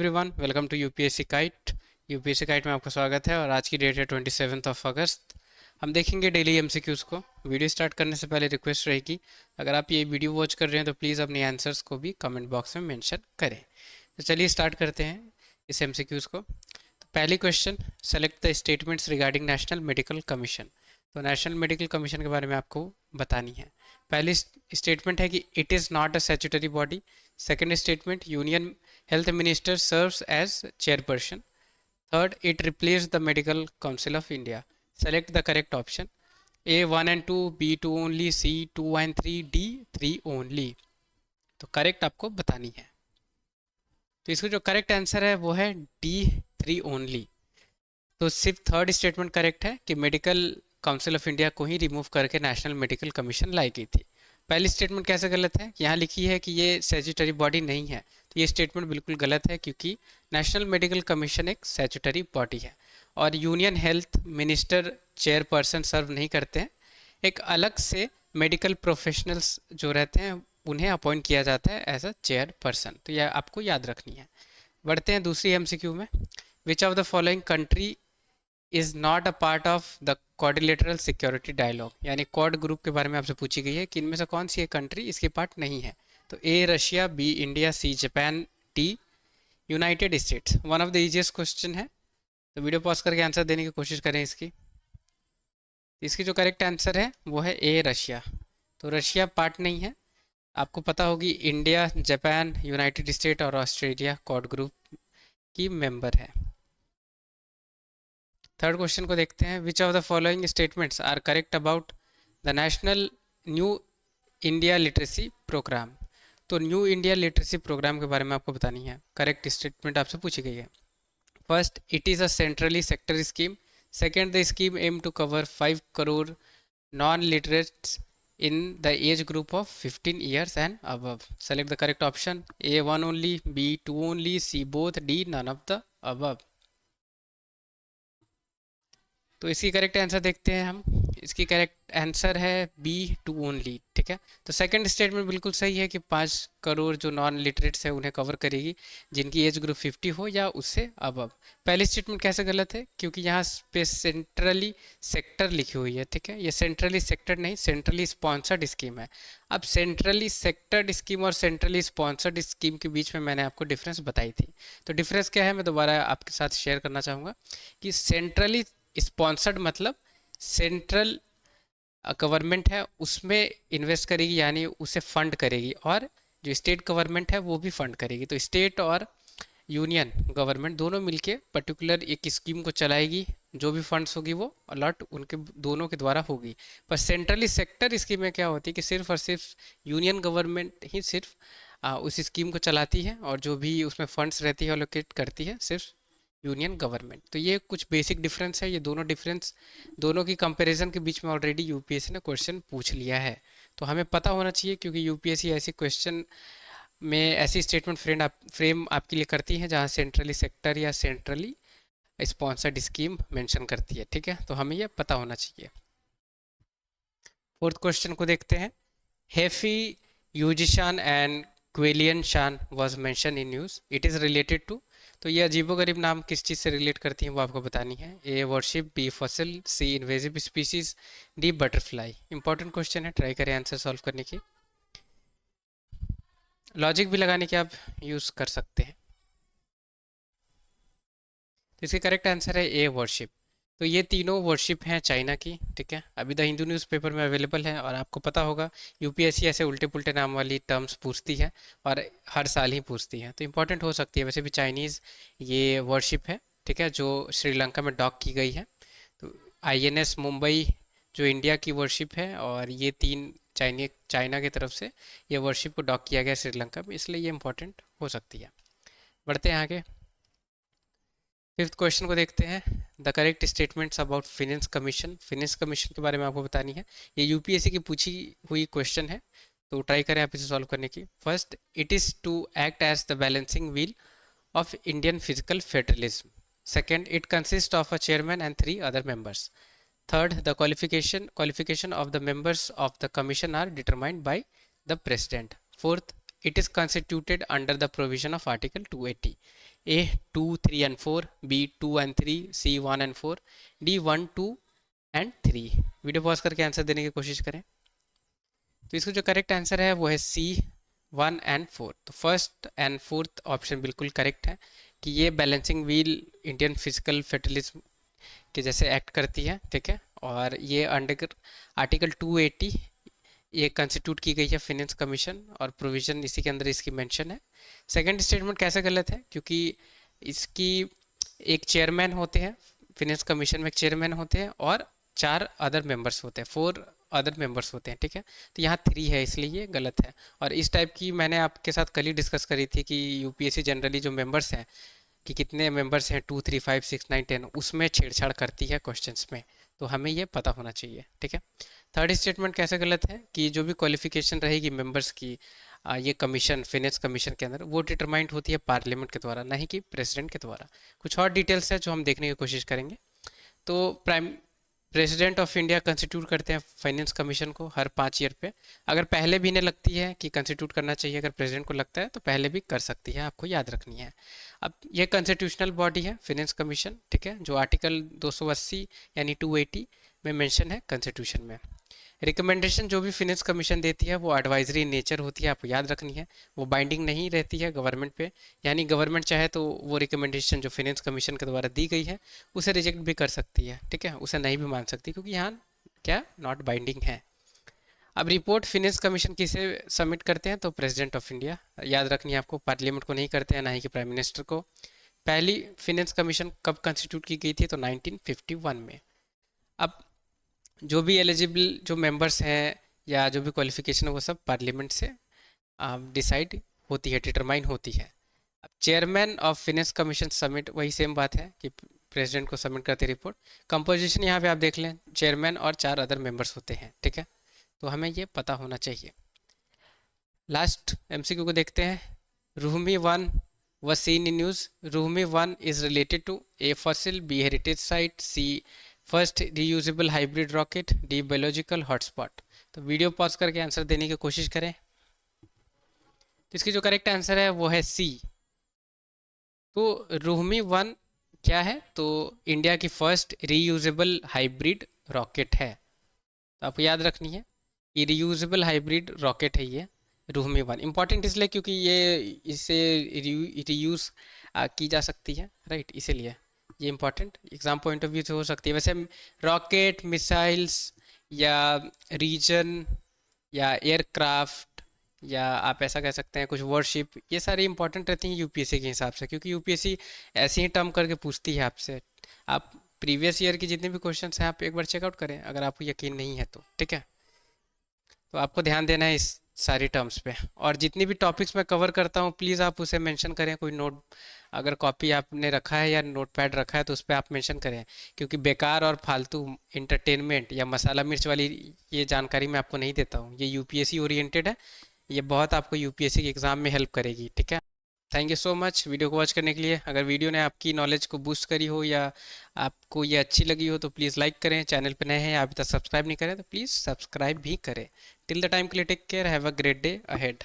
Everyone welcome to UPSC kite में आपका स्वागत है। और आज की डेट है 27 अगस्त। हम देखेंगे डेली एमसीक्यूज़ को। वीडियो स्टार्ट करने से पहले रिक्वेस्ट रहेगी, अगर आप ये वीडियो वॉच कर रहे हैं तो प्लीज़ अपने आंसर्स को भी कमेंट बॉक्स में मेंशन करें। तो चलिए स्टार्ट करते हैं इस एमसीक्यूज़ को। तो पहली question, select the statements regarding national medical commission. तो नेशनल मेडिकल कमीशन के बारे में आपको बतानी है। पहली स्टेटमेंट है कि it is not a statutory body. Second statement, union health minister serves as chairperson. Third, it replaced the medical council of India. Select the correct option. A 1 and 2, B 2 only, C 2 and 3, D 3 only. तो correct आपको बतानी है। तो इसका जो correct answer है वो है D 3 ओनली। तो सिर्फ थर्ड स्टेटमेंट करेक्ट है कि मेडिकल काउंसिल ऑफ इंडिया को ही रिमूव करके नेशनल मेडिकल कमीशन लाई गई थी। पहली स्टेटमेंट कैसे गलत है? यहाँ लिखी है कि ये स्टैट्यूटरी बॉडी नहीं है, तो ये स्टेटमेंट बिल्कुल गलत है, क्योंकि नेशनल मेडिकल कमीशन एक स्टैट्यूटरी बॉडी है और यूनियन हेल्थ मिनिस्टर चेयरपर्सन सर्व नहीं करते हैं। एक अलग से मेडिकल प्रोफेशनल्स जो रहते हैं उन्हें अपॉइंट किया जाता है एज अ चेयरपर्सन। तो यह आपको याद रखनी है। बढ़ते हैं दूसरी एमसीक्यू में। Which of the following country is not a part of the quadrilateral security dialogue, यानी क्वाड ग्रुप के बारे में आपसे पूछी गई है कि इनमें से कौन सी एक कंट्री इसके पार्ट नहीं है। तो A Russia, B India, C Japan, D United States. One of the easiest question है, तो वीडियो पॉज करके आंसर देने की कोशिश करें इसकी जो करेक्ट आंसर है वो है ए रशिया। तो रशिया पार्ट नहीं है। आपको पता होगी इंडिया, जापान, यूनाइटेड स्टेट और ऑस्ट्रेलिया क्वाड ग्रुप की मेंबर है। थर्ड क्वेश्चन को देखते हैं। Which of the following statements are correct about the national new India literacy programme. तो न्यू इंडिया लिटरेसी प्रोग्राम के बारे में आपको बतानी है। करेक्ट स्टेटमेंट आपसे पूछी गई है। First, it is a centrally sector scheme. Second, the scheme aim to cover 5 crore non literates in the age group of 15 years and above. Select the correct option. A 1 only, B 2 only, C both, D none of the above. तो इसकी correct answer देखते हैं हम। इसकी correct answer है B 2 only. ठीक है, तो सेकंड स्टेटमेंट बिल्कुल सही है कि 5 करोड़ जो नॉन लिटरेट्स है उन्हें कवर करेगी जिनकी एज ग्रुप 50 हो या उससे अबव। पहली स्टेटमेंट कैसे गलत है? क्योंकि यहाँ पे सेंट्रली सेक्टर लिखी हुई है। ठीक है, ये सेंट्रली सेक्टर नहीं, सेंट्रली स्पॉन्सर्ड स्कीम है। अब सेंट्रली सेक्टर्ड स्कीम और सेंट्रली स्पॉन्सर्ड स्कीम के बीच में मैंने आपको डिफरेंस बताई थी। तो डिफरेंस क्या है मैं दोबारा आपके साथ शेयर करना चाहूँगा कि सेंट्रली स्पॉन्सर्ड मतलब सेंट्रल गवर्नमेंट है उसमें इन्वेस्ट करेगी, यानी उसे फंड करेगी, और जो स्टेट गवर्नमेंट है वो भी फंड करेगी। तो स्टेट और यूनियन गवर्नमेंट दोनों मिलके पर्टिकुलर एक स्कीम को चलाएगी। जो भी फंड्स होगी वो अलॉट उनके दोनों के द्वारा होगी। पर सेंट्रली सेक्टर स्कीम में क्या होती है कि सिर्फ और सिर्फ यूनियन गवर्नमेंट ही सिर्फ उस स्कीम को चलाती है और जो भी उसमें फंड्स रहती है एलोकेट करती है सिर्फ यूनियन गवर्नमेंट। तो ये कुछ बेसिक डिफरेंस है। ये दोनों डिफरेंस, दोनों की कंपैरिजन के बीच में ऑलरेडी यूपीएससी ने क्वेश्चन पूछ लिया है, तो हमें पता होना चाहिए, क्योंकि यूपीएससी ऐसे क्वेश्चन में ऐसी स्टेटमेंट फ्रेम आपके लिए करती है जहाँ सेंट्रली सेक्टर या सेंट्रली स्पॉन्सर्ड स्कीम मेंशन करती है। ठीक है, तो हमें यह पता होना चाहिए। फोर्थ क्वेश्चन को देखते हैं। हेफी यूजिशान एंड क्वेलियन शान was mention in news, it is related to. तो ये अजीबोगरीब नाम किस चीज़ से रिलेट करती हैं वो आपको बतानी है। A worship, B fossil, C invasive species, D butterfly. Important question है, ट्राई करें आंसर सॉल्व करने की। लॉजिक भी लगाने के आप यूज़ कर सकते हैं। तो इसके करेक्ट आंसर है ए वर्शिप। तो ये तीनों वर्शिप हैं चाइना की। ठीक है, अभी द हिंदू न्यूज़पेपर में अवेलेबल है और आपको पता होगा यूपीएससी ऐसे उल्टे पुल्टे नाम वाली टर्म्स पूछती है और हर साल ही पूछती है, तो इंपॉर्टेंट हो सकती है। वैसे भी चाइनीज़ ये वर्शिप है, ठीक है, जो श्रीलंका में डॉक की गई है। तो आईएनएस मुंबई जो इंडिया की वर्शिप है, और ये तीन चाइना की तरफ से ये वर्शिप को डॉक किया गया श्रीलंका में, इसलिए ये इंपॉर्टेंट हो सकती है। बढ़ते हैं आगे। फिफ्थ क्वेश्चन को देखते हैं। The correct statements about finance commission. Finance commission के बारे में आपको बतानी है। ये यूपीएससी की पूछी हुई क्वेश्चन है, तो ट्राई करें आप इसे सॉल्व करने की। First, it is to act as the balancing wheel of Indian physical federalism. Second, it consist of a chairman and 3 other members. Third, the qualification of the members of the commission are determined by the president. Fourth, it is constituted under the provision of Article 280. A 2, 3 and 4, B 2 and 3, C 1 and 4, D 1, 2 and 3। Video pause करके answer देने की कोशिश करें। तो इसका जो correct answer है वो है सी 1 एंड 4। तो फर्स्ट एंड फोर्थ ऑप्शन बिल्कुल करेक्ट है कि ये balancing wheel Indian physical federalism के जैसे एक्ट करती है, ठीक है। और ये अंडर आर्टिकल 280 ये कंस्टिट्यूट की गई है फिनेंस कमीशन, और प्रोविजन इसी के अंदर इसकी मेंशन है। सेकंड स्टेटमेंट कैसे गलत है, क्योंकि इसकी एक चेयरमैन होते हैं, फिनेंस कमीशन में एक चेयरमैन होते हैं और 4 अदर मेंबर्स होते हैं, 4 अदर मेंबर्स होते हैं, ठीक है। तो यहाँ 3 है, इसलिए ये गलत है। और इस टाइप की मैंने आपके साथ कल ही डिस्कस करी थी कि यूपीएससी जनरली जो मेंबर्स हैं कि कितने मेंबर्स हैं 2, 3, 5, 6, 9, 10, उसमें छेड़छाड़ करती है क्वेश्चंस में, तो हमें ये पता होना चाहिए, ठीक है। थर्ड स्टेटमेंट कैसे गलत है कि जो भी क्वालिफिकेशन रहेगी मेंबर्स की ये कमीशन, फिनेंस कमीशन के अंदर, वो डिटरमाइंड होती है पार्लियामेंट के द्वारा, ना ही कि प्रेसिडेंट के द्वारा। कुछ और डिटेल्स है जो हम देखने की कोशिश करेंगे। तो प्रेसिडेंट ऑफ इंडिया कंस्टिट्यूट करते हैं फाइनेंस कमीशन को हर 5 ईयर पे। अगर पहले भी इन्हें लगती है कि कंस्टिट्यूट करना चाहिए, अगर प्रेसिडेंट को लगता है तो पहले भी कर सकती है, आपको याद रखनी है। अब ये कॉन्स्टिट्यूशनल बॉडी है फिनेंस कमीशन, ठीक है, जो आर्टिकल 280 यानी 280 में मेंशन है कॉन्स्टिट्यूशन में। रिकमेंडेशन जो भी फिनेंस कमीशन देती है वो एडवाइजरी नेचर होती है, आपको याद रखनी है। वो बाइंडिंग नहीं रहती है गवर्नमेंट पे, यानी गवर्नमेंट चाहे तो वो रिकमेंडेशन जो फिनेंस कमीशन के द्वारा दी गई है उसे रिजेक्ट भी कर सकती है, ठीक है, उसे नहीं भी मान सकती, क्योंकि यहाँ क्या नॉट बाइंडिंग है। अब रिपोर्ट फिनेंस कमीशन किसे सबमिट करते हैं, तो प्रेसिडेंट ऑफ इंडिया, याद रखनी है आपको, पार्लियामेंट को नहीं करते हैं, ना ही कि प्राइम मिनिस्टर को। पहली फिनेंस कमीशन कब कंस्टिट्यूट की गई थी, तो 1951 में। अब जो भी एलिजिबल जो मेंबर्स हैं या जो भी क्वालिफिकेशन है वो सब पार्लियामेंट से डिसाइड होती है, डिटरमाइन होती है। अब chairman of finance commission submit, वही सेम बात है कि प्रेसिडेंट को सबमिट करते रिपोर्ट। कंपोजिशन यहाँ पे आप देख लें, चेयरमैन और 4 अदर मेंबर्स होते हैं, ठीक है, तो हमें ये पता होना चाहिए। लास्ट एमसीक्यू को देखते हैं। रूहमी 1 was seen in news. Ruhmi 1 is related to A. fossil, B. heritage site, C. First reusable hybrid rocket, D. biological hotspot। तो वीडियो पॉज करके आंसर देने की कोशिश करें। तो इसकी जो करेक्ट आंसर है वो है सी। तो रूहमी 1 क्या है, तो इंडिया की फर्स्ट रीयूजेबल हाइब्रिड रॉकेट है। तो आपको याद रखनी है कि रीयूजेबल हाइब्रिड रॉकेट है ये रूहमी 1। इंपॉर्टेंट इसलिए क्योंकि ये इसे रीयूज़ की जा सकती है, राइट, इसीलिए ये important exam point of view से हो सकती है। वैसे रॉकेट, मिसाइल्स या रीजन या एयरक्राफ्ट, या आप ऐसा कह सकते हैं कुछ वॉरशिप, ये सारी इंपॉर्टेंट रहती हैं यूपीएससी के हिसाब से, क्योंकि यूपीएससी ऐसे ही टर्म करके पूछती है आपसे। आप प्रीवियस ईयर के जितने भी क्वेश्चंस हैं आप एक बार चेकआउट करें, अगर आपको यकीन नहीं है तो, ठीक है। तो आपको ध्यान देना है इस सारी टर्म्स पे, और जितनी भी टॉपिक्स मैं कवर करता हूँ प्लीज़ आप उसे मेंशन करें। कोई नोट अगर कॉपी आपने रखा है या नोट पैड रखा है तो उस पर आप मेंशन करें, क्योंकि बेकार और फालतू इंटरटेनमेंट या मसाला मिर्च वाली ये जानकारी मैं आपको नहीं देता हूँ। ये यूपीएससी ओरिएंटेड है, ये बहुत आपको यूपीएससी के एग्ज़ाम में हेल्प करेगी, ठीक है। Thank you so much video को वॉच करने के लिए। अगर वीडियो ने आपकी नॉलेज को बूस्ट करी हो या आपको ये अच्छी लगी हो तो प्लीज़ लाइक करें। चैनल पर नए हैं या अभी तक सब्सक्राइब नहीं करें तो प्लीज़ सब्सक्राइब भी करें। टिल द टाइम के लिए take care, have a great day ahead.